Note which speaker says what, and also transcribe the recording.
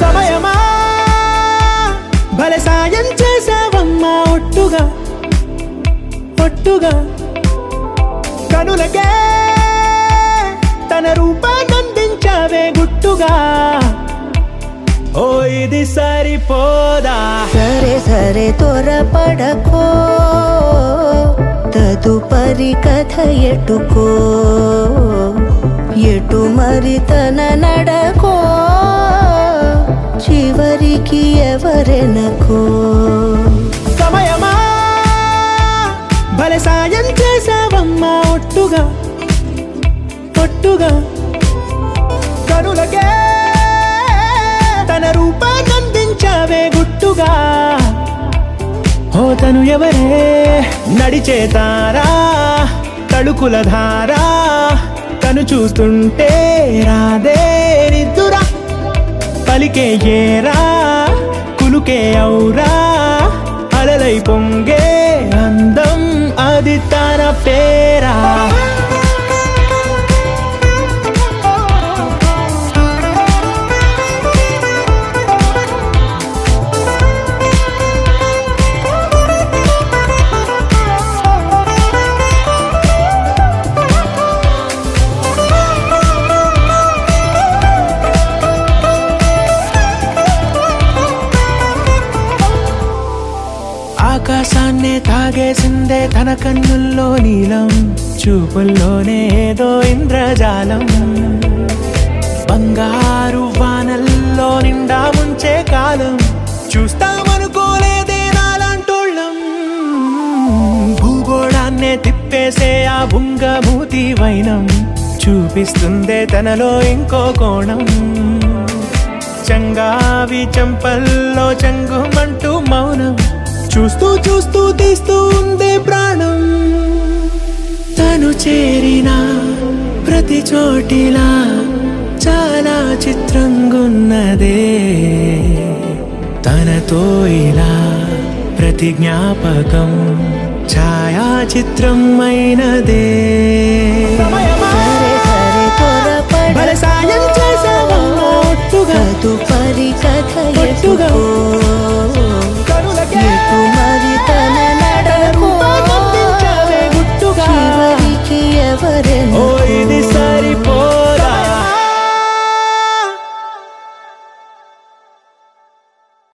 Speaker 1: సమయమా భలే సాయం చేసావమ్మా ఒట్టుగా ఒట్టుగా కనులకే తన రూపాన్నందించావే గుట్టుగా ఓ ఇది సరిపోదా
Speaker 2: సరే సరే త్వరపడకో తదుపరి కథ ఎటుకో ఎటు మరి తన నడకో చివరికి ఎవరెనకో
Speaker 1: సమయమా భలే సాయం చేసావమ్మా ఒట్టుగా ఒట్టుగా కనులకే తన రూపాన్నందించావే గుట్టుగా ఓ తను ఎవరే నడిచే తారా తడుకుల ధారా తను చూస్తుంటే రాదే నిద్దురా పలికే ఏరా కులుకే ఔరా అలలై పొంగే అందం అది తన పేరా ఆకాశాన్నే తాగేసిందే తన కన్నుల్లో నీలం చూపుల్లోనే ఏదో ఇంద్రజాలం బంగారు వానల్లో నిండా ముంచే కాలం చూస్తామనుకోలేదే నాలాంటోళ్ళం భూగోళాన్నే తిప్పేసే ఆ బుంగమూతి వైనం చూపిస్తుందే తనలో ఇంకో కోణం చంగావి చంపల్లో చంగుమంటూ మౌనం చూస్తూ చూస్తూ తీస్తూ ఉందే ప్రాణం తను చేరిన ప్రతి చోటిలా చాలా చిత్రంగున్నదే తనతో ఇలా ప్రతి జ్ఞాపకం ఛాయాచిత్రం అయినదే
Speaker 2: సాయం చేసావమ్మా ఒట్టుగా తదుపరి కథ ఎటుకో